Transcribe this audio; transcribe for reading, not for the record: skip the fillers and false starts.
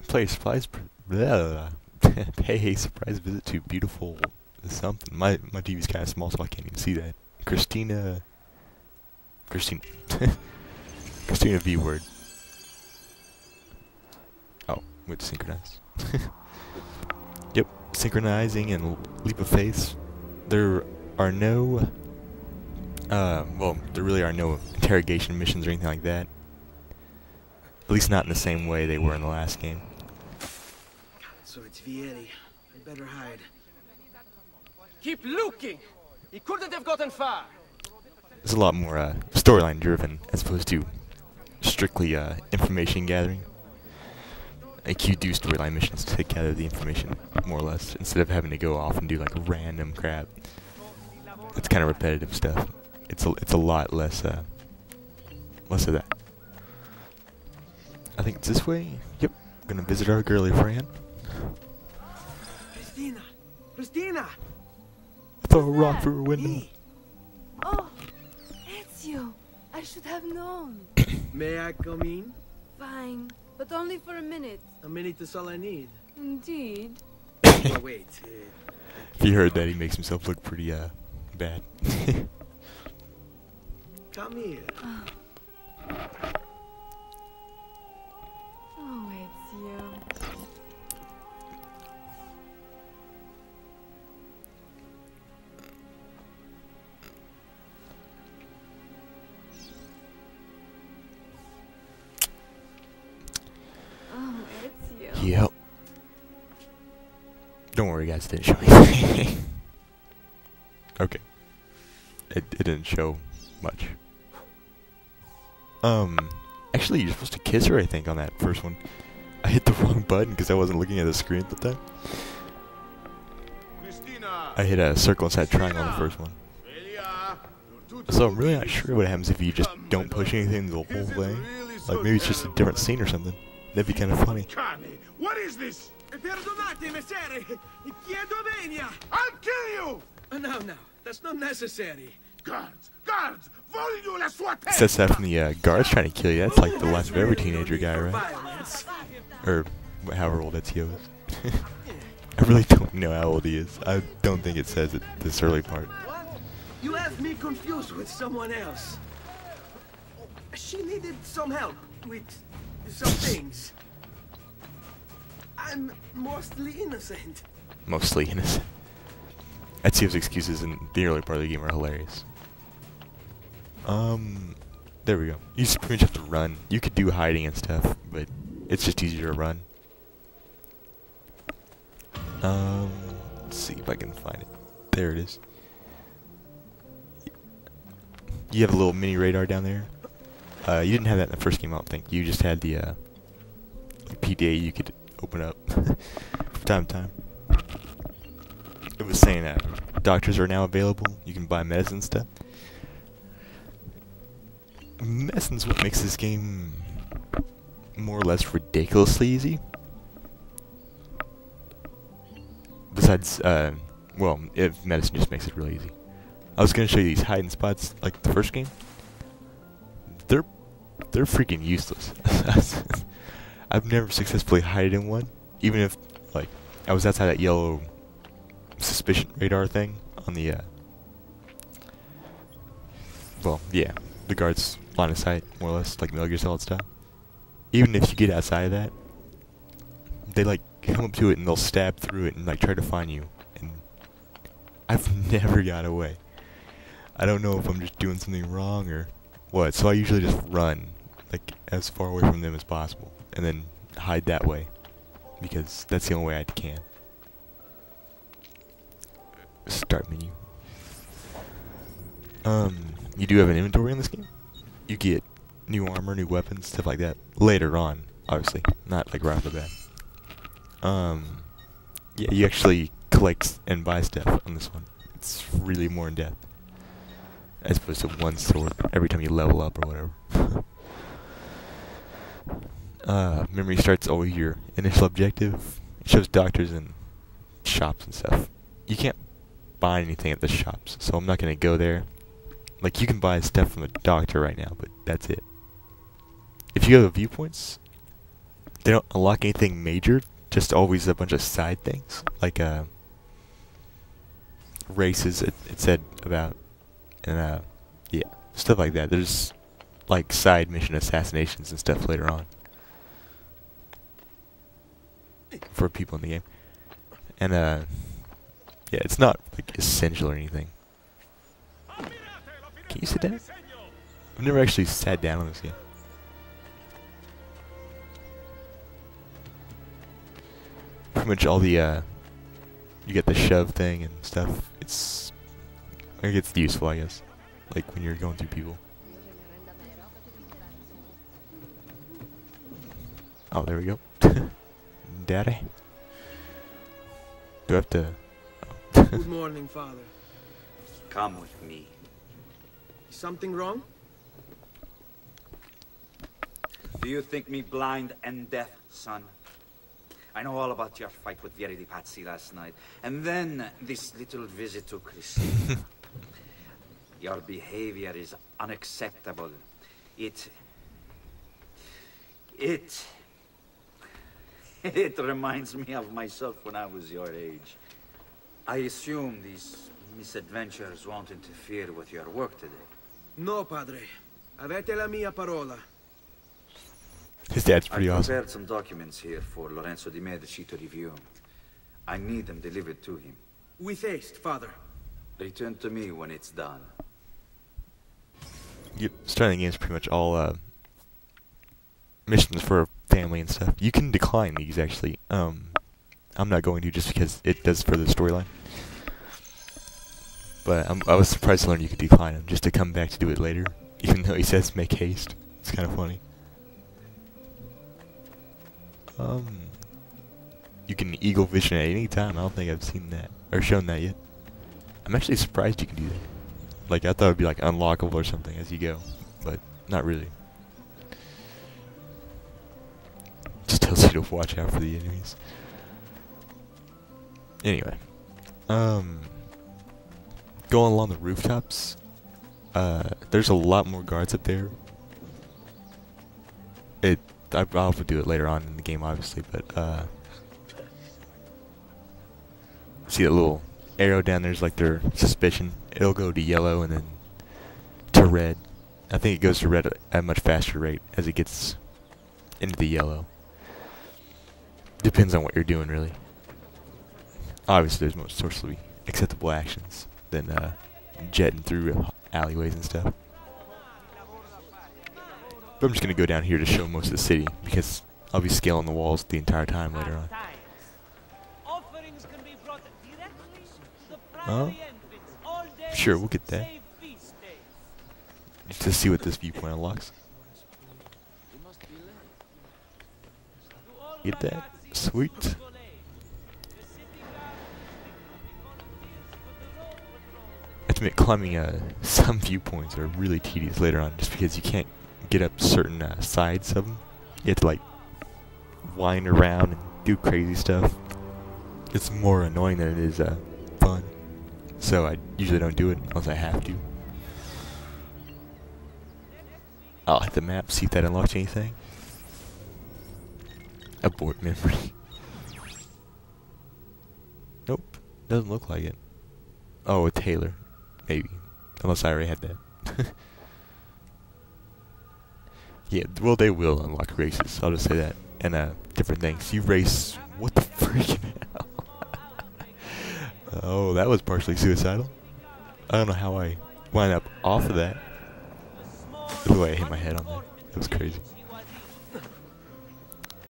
Play a surprise. Blah. Pay a surprise visit to beautiful something. My TV's kind of small, so I can't even see that. Christina. Christina. Christina V word. Oh, with synchronize. Yep, synchronizing and leap of faith. There are no. Well, there really are no interrogation missions or anything like that. At least not in the same way they were in the last game. So it's Vieri. I better hide. Keep looking! He couldn't have gotten far! It's a lot more storyline driven as opposed to strictly information gathering. Like you do storyline missions to gather the information, more or less, instead of having to go off and do like random crap. It's kind of repetitive stuff. It's a lot less less of that. I think it's this way. Yep, gonna visit our girly friend. Christina! Christina! Throw a rock through a window. Me. Oh, it's you. I should have known. May I come in? Fine, but only for a minute. A minute is all I need. Indeed. Oh, wait. If you heard that, he makes himself look pretty bad. Come here. Oh, it's you. Oh, it's you. Yep. Don't worry, guys. It didn't show anything. Okay. It didn't show much. Actually, you're supposed to kiss her, I think, on that first one. I hit the wrong button because I wasn't looking at the screen at the time. I hit a circle instead of triangle on the first one. So I'm really not sure what happens if you just don't push anything the whole thing. Like maybe it's just a different scene or something. That'd be kind of funny. What is this? Perdonate, messere. Chiedo venia. I'll kill you! No, that's not necessary. Guards! Guards! Voglio la sua testa! Says that from the guards trying to kill you. That's like the life of every teenager guy, right? Violence. Or however old Ezio is. I really don't know how old he is. I don't think it says it this early part. You have me confused with someone else. She needed some help with some things. I'm mostly innocent. Mostly innocent. Ezio's excuses in the early part of the game are hilarious. There we go. You just pretty much have to run. You could do hiding and stuff, but it's just easier to run. Let's see if I can find it. There it is. You have a little mini radar down there. You didn't have that in the first game, I don't think. You just had the PDA you could open up from time to time. It was saying that doctors are now available. You can buy medicine and stuff. Medicine's what makes this game more or less ridiculously easy. Besides, well, if medicine just makes it really easy. I was gonna show you these hiding spots like the first game. They're freaking useless. I've never successfully hid in one, even if like I was outside that yellow suspicion radar thing on the well, yeah, the guards line of sight, more or less, like Metal Gear Solid style. Even if you get outside of that, they like come up to it and they'll stab through it and like try to find you. And I've never got away. I don't know if I'm just doing something wrong or what. So I usually just run like as far away from them as possible and then hide that way because that's the only way I can. Start menu. You do have an inventory in this game. You get new armor, new weapons, stuff like that later on, obviously, not like right off the bat. Yeah, you actually collect and buy stuff on this one. It's really more in depth, as opposed to one sword every time you level up or whatever. Memory starts always your initial objective. It shows doctors and shops and stuff. You can't buy anything at the shops, so I'm not gonna go there. Like, you can buy stuff from the doctor right now, but that's it. If you go to viewpoints, they don't unlock anything major, just always a bunch of side things, like races it said about, and yeah, stuff like that. There's like side mission assassinations and stuff later on for people in the game, and yeah, it's not like essential or anything. Can you sit down? I've never actually sat down on this game. Pretty much all the you get the shove thing and stuff. It's useful, I guess. Like when you're going through people. Oh, there we go. Daddy. Do I have to? Good morning, Father. Come with me. Something wrong? Do you think me blind and deaf, son? I know all about your fight with Vieri di Pazzi last night. And then this little visit to Cristina. Your behavior is unacceptable. It reminds me of myself when I was your age. I assume these misadventures won't interfere with your work today. No, Padre. Avete la mia parola. His dad's pretty I've awesome. prepared some documents here for Lorenzo di Medici to review. I need them delivered to him. With haste, Father. Return to me when it's done. Yep, starting the game is pretty much all missions for family and stuff. You can decline these actually. I'm not going to just because it does further the storyline. But I was surprised to learn you could decline them just to come back to do it later, even though he says make haste. It's kind of funny. You can eagle vision at any time. I don't think I've seen that or shown that yet. I'm actually surprised you can do that. Like I thought it would be like unlockable or something as you go, but not really. Just tells you to watch out for the enemies. Anyway, going along the rooftops, there's a lot more guards up there. I'll have to do it later on in the game, obviously, but see that little arrow down there's like their suspicion. It'll go to yellow and then to red. I think it goes to red at a much faster rate as it gets into the yellow. Depends on what you're doing, really. Obviously, there's more socially acceptable actions than jetting through alleyways and stuff. But I'm just going to go down here to show most of the city, because I'll be scaling the walls the entire time later on. Sure, we'll get that. Just to see what this viewpoint unlocks. Get that? Sweet. I have to admit, climbing some viewpoints are really tedious later on, just because you can't get up certain sides of them. You have to like wind around and do crazy stuff. It's more annoying than it is fun. So I usually don't do it unless I have to. I'll hit the map, see if that unlocks anything. Abort memory. Nope, doesn't look like it. Oh, a Taylor, maybe. Unless I already had that. Yeah, well, they will unlock races. I'll just say that, and different things. You race. What the freaking hell? Oh, that was partially suicidal. I don't know how I wound up off of that. The way I hit my head on that. It was crazy.